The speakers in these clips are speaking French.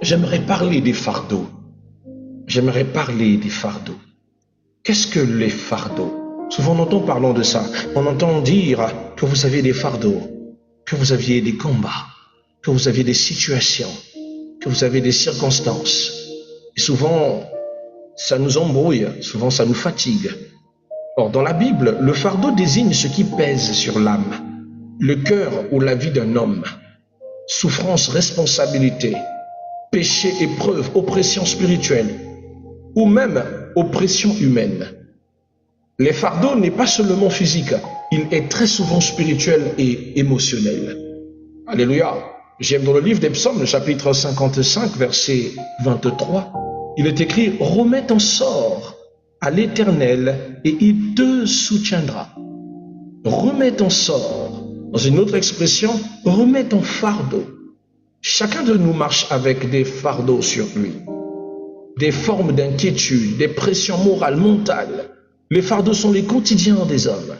j'aimerais parler des fardeaux. J'aimerais parler des fardeaux. Qu'est-ce que les fardeaux? Souvent on entend parler de ça. On entend dire que vous aviez des fardeaux, que vous aviez des combats, que vous aviez des situations, que vous avez des circonstances. Et souvent, ça nous embrouille, souvent ça nous fatigue. Or, dans la Bible, le fardeau désigne ce qui pèse sur l'âme, le cœur ou la vie d'un homme. Souffrance, responsabilité, péché, épreuve, oppression spirituelle, ou même oppression humaine. Les fardeaux n'est pas seulement physique, il est très souvent spirituel et émotionnel. Alléluia. J'aime dans le livre des Psaumes, le chapitre 55, verset 23, il est écrit « Remets ton sort à l'Éternel et il te soutiendra. » Remets ton sort. Dans une autre expression, remets ton fardeau. Chacun de nous marche avec des fardeaux sur lui. Des formes d'inquiétude, des pressions morales, mentales. Les fardeaux sont les quotidiens des hommes.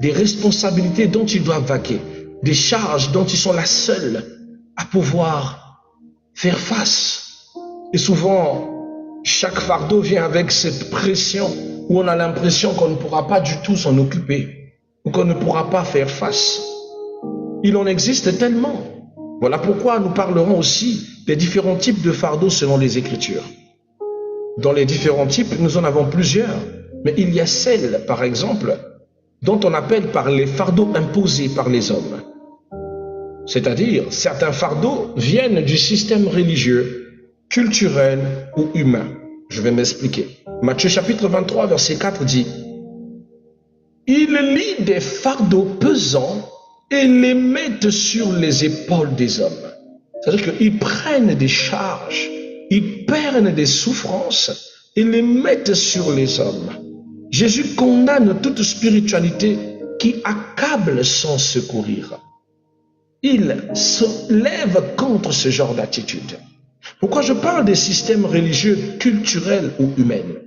Des responsabilités dont ils doivent vaquer. Des charges dont ils sont la seule à pouvoir faire face. Et souvent, chaque fardeau vient avec cette pression où on a l'impression qu'on ne pourra pas du tout s'en occuper, ou qu'on ne pourra pas faire face. Il en existe tellement. Voilà pourquoi nous parlerons aussi des différents types de fardeaux selon les Écritures. Dans les différents types, nous en avons plusieurs, mais il y a celles, par exemple, dont on appelle par les fardeaux imposés par les hommes. C'est-à-dire, certains fardeaux viennent du système religieux, culturel ou humain. Je vais m'expliquer. Matthieu chapitre 23, verset 4 dit « Il lie des fardeaux pesants et les mettent sur les épaules des hommes. » C'est-à-dire qu'ils prennent des charges, ils prennent des souffrances et les mettent sur les hommes. Jésus condamne toute spiritualité qui accable sans secourir. Il se lève contre ce genre d'attitude. Pourquoi je parle des systèmes religieux, culturels ou humains?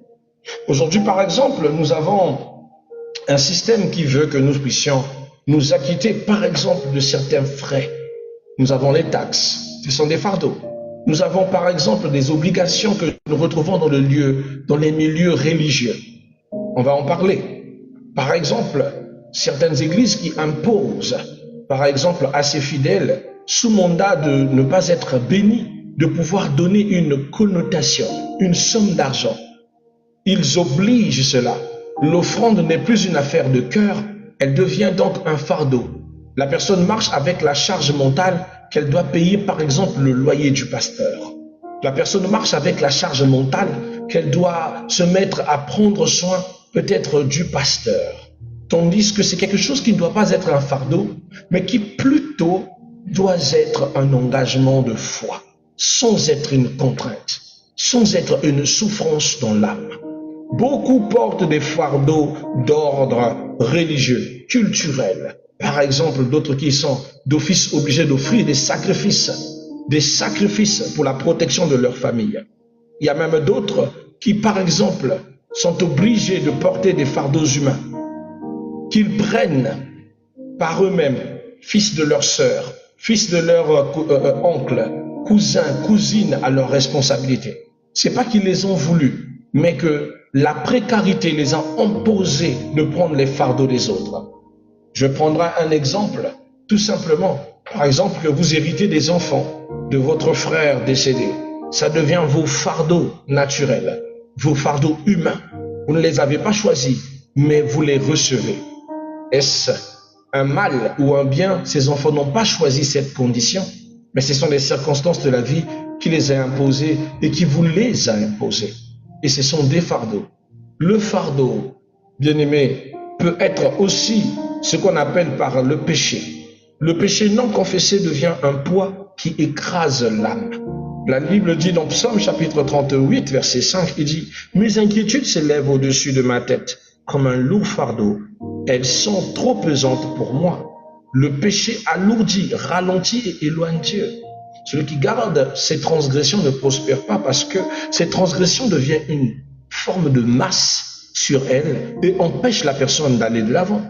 Aujourd'hui, par exemple, nous avons un système qui veut que nous puissions nous acquitter, par exemple, de certains frais. Nous avons les taxes, ce sont des fardeaux. Nous avons, par exemple, des obligations que nous retrouvons dans les milieux religieux. On va en parler. Par exemple, certaines églises qui imposent, par exemple, à ses fidèles, sous mandat de ne pas être bénis, de pouvoir donner une connotation, une somme d'argent. Ils obligent cela. L'offrande n'est plus une affaire de cœur, elle devient donc un fardeau. La personne marche avec la charge mentale qu'elle doit payer, par exemple, le loyer du pasteur. La personne marche avec la charge mentale qu'elle doit se mettre à prendre soin, peut-être, du pasteur. Tandis que c'est quelque chose qui ne doit pas être un fardeau, mais qui plutôt doit être un engagement de foi, sans être une contrainte, sans être une souffrance dans l'âme. Beaucoup portent des fardeaux d'ordre religieux, culturel. Par exemple, d'autres qui sont d'office obligés d'offrir des sacrifices pour la protection de leur famille. Il y a même d'autres qui, par exemple, sont obligés de porter des fardeaux humains qu'ils prennent par eux-mêmes, fils de leur sœur, fils de leur oncle, cousin, cousine à leur responsabilité. C'est pas qu'ils les ont voulu, mais que la précarité les a imposés de prendre les fardeaux des autres. Je prendrai un exemple, tout simplement. Par exemple, que vous héritez des enfants de votre frère décédé. Ça devient vos fardeaux naturels, vos fardeaux humains. Vous ne les avez pas choisis, mais vous les recevez. Est-ce un mal ou un bien? Ces enfants n'ont pas choisi cette condition, mais ce sont les circonstances de la vie qui les a imposées et qui vous les a imposées. Et ce sont des fardeaux. Le fardeau, bien-aimé, peut être aussi ce qu'on appelle par le péché. Le péché non confessé devient un poids qui écrase l'âme. La Bible dit dans Psaume chapitre 38, verset 5, il dit « Mes inquiétudes s'élèvent au-dessus de ma tête comme un lourd fardeau. Elles sont trop pesantes pour moi. Le péché alourdit, ralentit et éloigne Dieu. Celui qui garde ses transgressions ne prospère pas parce que ces transgressions deviennent une forme de masse sur elle et empêche la personne d'aller de l'avant. »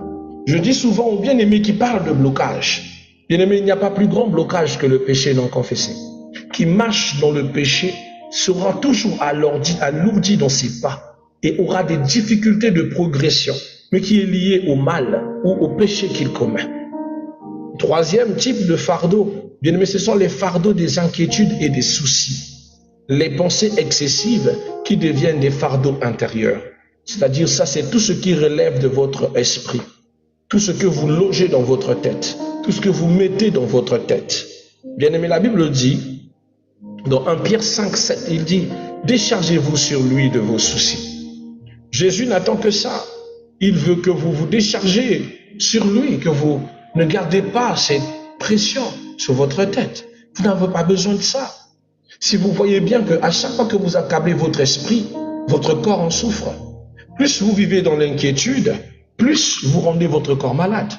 Je dis souvent aux bien-aimés qui parlent de blocage. Bien-aimés, il n'y a pas plus grand blocage que le péché non confessé. qui marche dans le péché sera toujours alourdi dans ses pas et aura des difficultés de progression, mais qui est lié au mal ou au péché qu'il commet. Troisième type de fardeau, bien aimé, ce sont les fardeaux des inquiétudes et des soucis. Les pensées excessives qui deviennent des fardeaux intérieurs. C'est-à-dire, ça, c'est tout ce qui relève de votre esprit. Tout ce que vous logez dans votre tête. Tout ce que vous mettez dans votre tête. Bien aimé, la Bible dit, dans 1 Pierre 5, 7, il dit, déchargez-vous sur lui de vos soucis. Jésus n'attend que ça. Il veut que vous vous déchargez sur lui, que vous ne gardez pas cette pression sur votre tête. Vous n'avez pas besoin de ça. Si vous voyez bien qu'à chaque fois que vous accablez votre esprit, votre corps en souffre. Plus vous vivez dans l'inquiétude, plus vous rendez votre corps malade.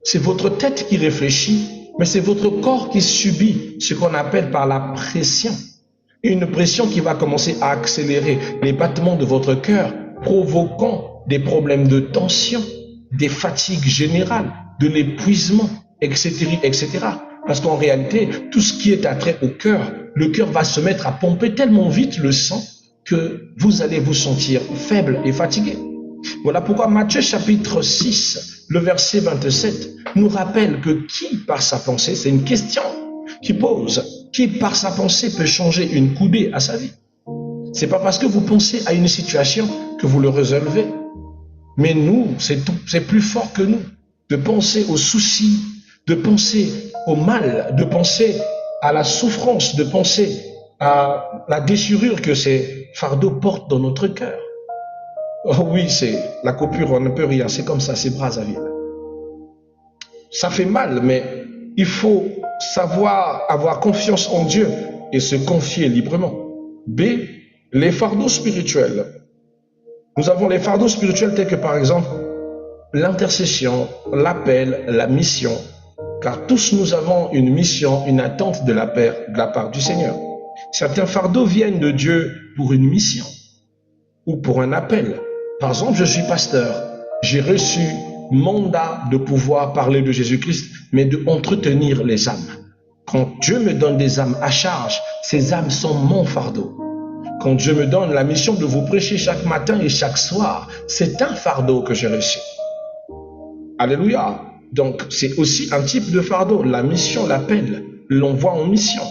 C'est votre tête qui réfléchit, mais c'est votre corps qui subit ce qu'on appelle par la pression. Une pression qui va commencer à accélérer les battements de votre cœur, provoquant des problèmes de tension, des fatigues générales, de l'épuisement, etc., etc. Parce qu'en réalité, tout ce qui est attrait au cœur, le cœur va se mettre à pomper tellement vite le sang que vous allez vous sentir faible et fatigué. Voilà pourquoi Matthieu chapitre 6, le verset 27, nous rappelle que qui par sa pensée, c'est une question qui pose, qui par sa pensée peut changer une coudée à sa vie. C'est pas parce que vous pensez à une situation que vous le résolvez. Mais nous, c'est plus fort que nous de penser aux soucis, de penser au mal, de penser à la souffrance, de penser à la déchirure que ces fardeaux portent dans notre cœur. Oh oui, c'est la coupure, on ne peut rien, c'est comme ça, c'est Brazzaville. Ça fait mal, mais il faut savoir avoir confiance en Dieu et se confier librement. B, les fardeaux spirituels. Nous avons les fardeaux spirituels tels que par exemple l'intercession, l'appel, la mission, car tous nous avons une mission, une attente de la part du Seigneur. Certains fardeaux viennent de Dieu pour une mission ou pour un appel. Par exemple, je suis pasteur, j'ai reçu mandat de pouvoir parler de Jésus-Christ, mais de entretenir les âmes. Quand Dieu me donne des âmes à charge, ces âmes sont mon fardeau. Quand Dieu me donne la mission de vous prêcher chaque matin et chaque soir, c'est un fardeau que j'ai reçu. Alléluia. Donc, c'est aussi un type de fardeau. La mission, l'appel, l'envoi en mission.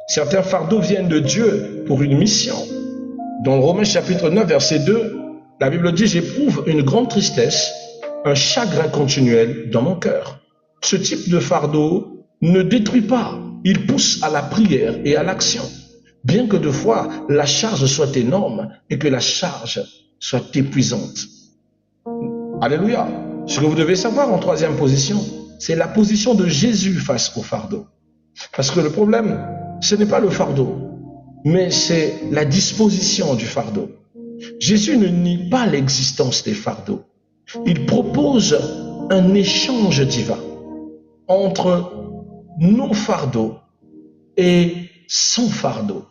Certains fardeaux viennent de Dieu pour une mission. Dans Romains chapitre 9, verset 2, la Bible dit « J'éprouve une grande tristesse, un chagrin continuel dans mon cœur. » Ce type de fardeau ne détruit pas. Il pousse à la prière et à l'action. Bien que de fois, la charge soit énorme et que la charge soit épuisante. Alléluia. Ce que vous devez savoir en troisième position, c'est la position de Jésus face au fardeau. Parce que le problème, ce n'est pas le fardeau, mais c'est la disposition du fardeau. Jésus ne nie pas l'existence des fardeaux. Il propose un échange divin entre nos fardeaux et son fardeau.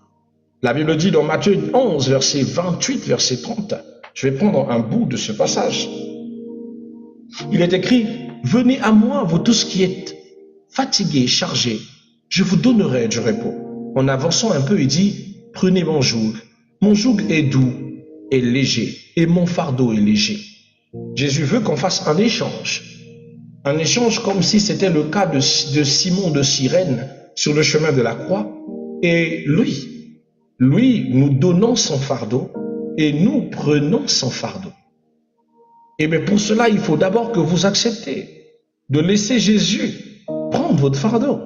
La Bible dit dans Matthieu 11, verset 28, verset 30, je vais prendre un bout de ce passage. Il est écrit, « Venez à moi, vous tous qui êtes fatigués, chargés, je vous donnerai du repos. » En avançant un peu, il dit, « Prenez mon joug est doux et léger, et mon fardeau est léger. » Jésus veut qu'on fasse un échange comme si c'était le cas de Simon de Cyrène sur le chemin de la croix, et lui, nous donnons son fardeau, et nous prenons son fardeau. Et bien pour cela, il faut d'abord que vous acceptez de laisser Jésus prendre votre fardeau.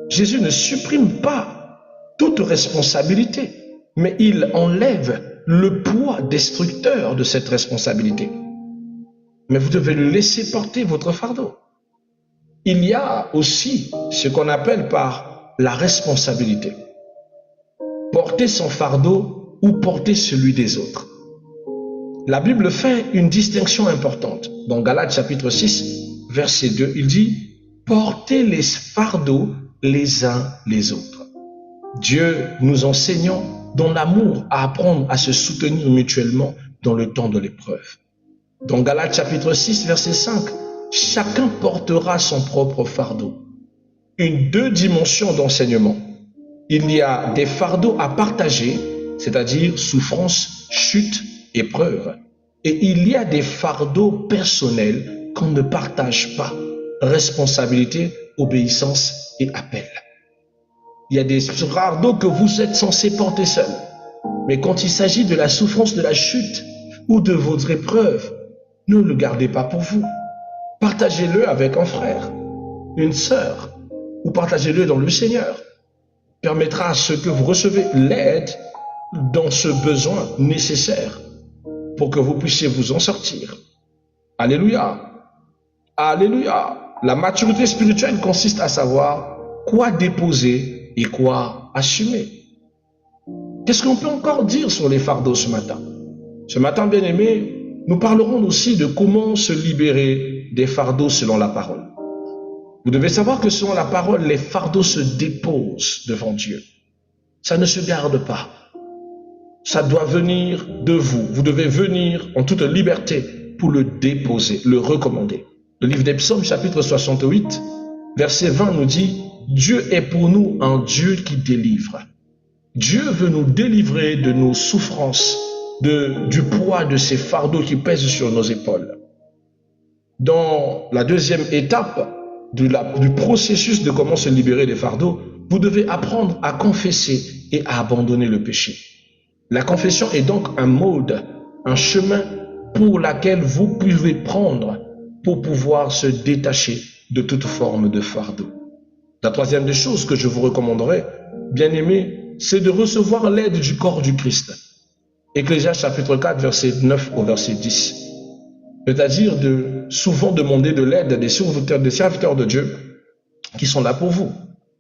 Jésus ne supprime pas toute responsabilité, mais il enlève le poids destructeur de cette responsabilité. Mais vous devez le laisser porter votre fardeau. Il y a aussi ce qu'on appelle par la responsabilité. Porter son fardeau ou porter celui des autres. La Bible fait une distinction importante. Dans Galates chapitre 6, verset 2, il dit « Portez les fardeaux les uns les autres. » Dieu nous enseignant dans l'amour à apprendre à se soutenir mutuellement dans le temps de l'épreuve. Dans Galates chapitre 6, verset 5, « Chacun portera son propre fardeau. » Deux dimensions d'enseignement. Il y a des fardeaux à partager, c'est-à-dire souffrance, chute, épreuve. Et il y a des fardeaux personnels qu'on ne partage pas, responsabilité, obéissance et appel. Il y a des fardeaux que vous êtes censés porter seul. Mais quand il s'agit de la souffrance de la chute ou de votre épreuve, ne le gardez pas pour vous. Partagez-le avec un frère, une sœur, ou partagez-le dans le Seigneur. Permettra à ce que vous recevez l'aide dans ce besoin nécessaire pour que vous puissiez vous en sortir. Alléluia. Alléluia. La maturité spirituelle consiste à savoir quoi déposer et quoi assumer. Qu'est-ce qu'on peut encore dire sur les fardeaux ce matin? Ce matin, bien-aimés, nous parlerons aussi de comment se libérer des fardeaux selon la parole. Vous devez savoir que selon la parole, les fardeaux se déposent devant Dieu. Ça ne se garde pas. Ça doit venir de vous. Vous devez venir en toute liberté pour le déposer, le recommander. Le livre des Psaumes, chapitre 68, verset 20 nous dit « Dieu est pour nous un Dieu qui délivre ». Dieu veut nous délivrer de nos souffrances, du poids de ces fardeaux qui pèsent sur nos épaules. Dans la deuxième étape du processus de comment se libérer des fardeaux, vous devez apprendre à confesser et à abandonner le péché. La confession est donc un mode, un chemin pour lequel vous pouvez prendre pour pouvoir se détacher de toute forme de fardeau. La troisième des choses que je vous recommanderais, bien aimé, c'est de recevoir l'aide du corps du Christ. Ecclésiaste chapitre 4, verset 9 au verset 10. C'est-à-dire de souvent demander de l'aide des serviteurs de Dieu qui sont là pour vous.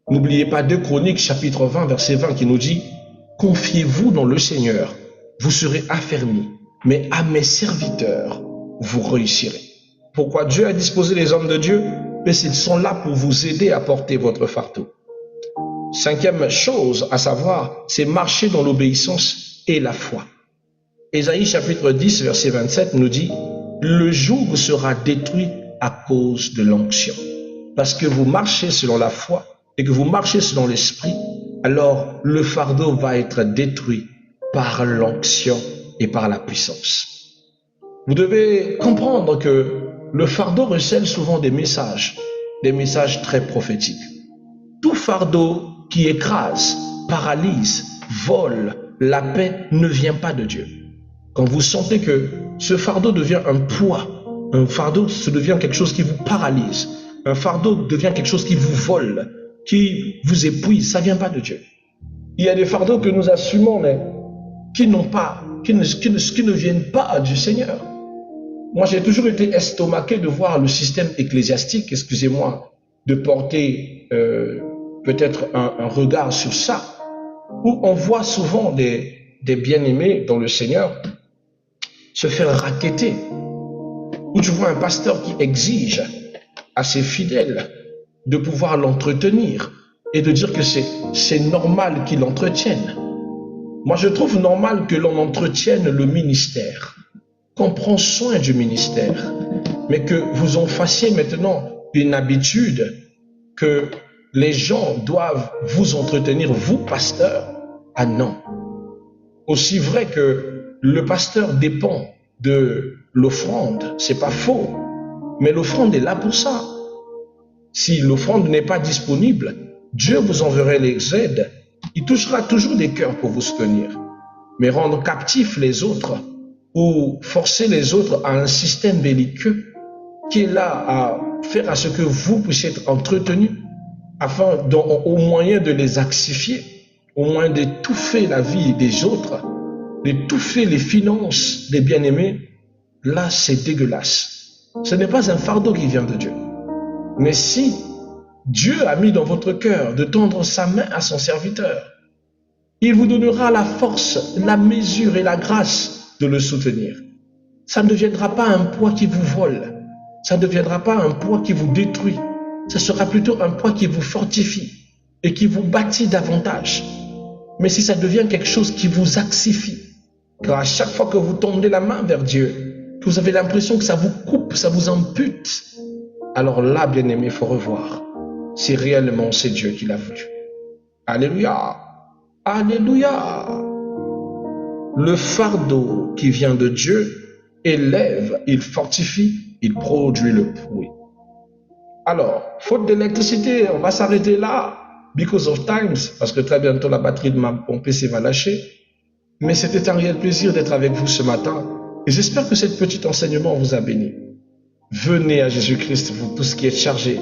N'oubliez pas 2 Chroniques chapitre 20 verset 20 qui nous dit « Confiez-vous dans le Seigneur, vous serez affermis, mais à mes serviteurs, vous réussirez. » Pourquoi Dieu a disposé les hommes de Dieu? Mais ils sont là pour vous aider à porter votre fardeau. Cinquième chose à savoir, c'est marcher dans l'obéissance et la foi. Ésaïe chapitre 10 verset 27 nous dit « Le joug sera détruit à cause de l'onction. » Parce que vous marchez selon la foi et que vous marchez selon l'esprit, alors le fardeau va être détruit par l'onction et par la puissance. Vous devez comprendre que le fardeau recèle souvent des messages très prophétiques. Tout fardeau qui écrase, paralyse, vole la paix ne vient pas de Dieu. Quand vous sentez que ce fardeau devient un poids, un fardeau ça devient quelque chose qui vous paralyse, un fardeau devient quelque chose qui vous vole, qui vous épuise, ça ne vient pas de Dieu. Il y a des fardeaux que nous assumons, mais qui ne viennent pas du Seigneur. Moi, j'ai toujours été estomaqué de voir le système ecclésiastique, excusez-moi, de porter peut-être un regard sur ça, où on voit souvent des bien-aimés dans le Seigneur se faire racketter, où tu vois un pasteur qui exige à ses fidèles de pouvoir l'entretenir et de dire que c'est normal qu'il l'entretienne. Moi, je trouve normal que l'on entretienne le ministère, qu'on prend soin du ministère, mais que vous en fassiez maintenant une habitude que les gens doivent vous entretenir, vous, pasteur. Ah non. Aussi vrai que le pasteur dépend de l'offrande, c'est pas faux, mais l'offrande est là pour ça. Si l'offrande n'est pas disponible, Dieu vous enverra les aides. Il touchera toujours des cœurs pour vous soutenir. Mais rendre captifs les autres ou forcer les autres à un système belliqueux qui est là à faire à ce que vous puissiez être entretenus afin au moyen de les axifier, au moyen d'étouffer la vie des autres, d'étouffer les finances des bien-aimés, là c'est dégueulasse. Ce n'est pas un fardeau qui vient de Dieu. Mais si Dieu a mis dans votre cœur de tendre sa main à son serviteur, il vous donnera la force, la mesure et la grâce de le soutenir. Ça ne deviendra pas un poids qui vous vole. Ça ne deviendra pas un poids qui vous détruit. Ce sera plutôt un poids qui vous fortifie et qui vous bâtit davantage. Mais si ça devient quelque chose qui vous axifie, car à chaque fois que vous tendez la main vers Dieu, que vous avez l'impression que ça vous coupe, ça vous ampute, alors là, bien-aimé, il faut revoir si réellement c'est Dieu qui l'a voulu. Alléluia. Alléluia. Le fardeau qui vient de Dieu élève, il fortifie, il produit le fruit. Alors, faute d'électricité, on va s'arrêter là, because of times, parce que très bientôt la batterie de mon PC va lâcher. Mais c'était un réel plaisir d'être avec vous ce matin. Et j'espère que cet petit enseignement vous a béni. Venez à Jésus-Christ, vous tous qui êtes chargés.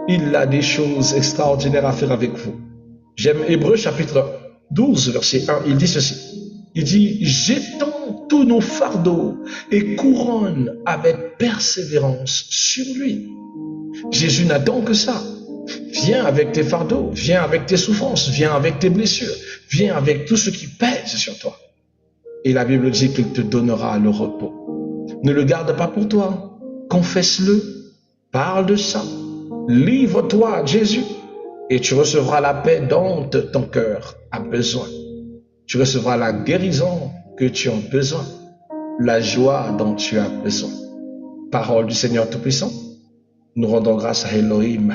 Il a des choses extraordinaires à faire avec vous. J'aime Hébreux chapitre 12, verset 1. Il dit ceci. Il dit, jetons tous nos fardeaux et couronne avec persévérance sur lui. Jésus n'attend que ça. Viens avec tes fardeaux, viens avec tes souffrances, viens avec tes blessures, viens avec tout ce qui pèse sur toi. Et la Bible dit qu'il te donnera le repos. Ne le garde pas pour toi, confesse-le, parle de ça, livre-toi à Jésus et tu recevras la paix dont ton cœur a besoin. Tu recevras la guérison que tu as besoin, la joie dont tu as besoin. Parole du Seigneur Tout-Puissant, nous rendons grâce à Elohim.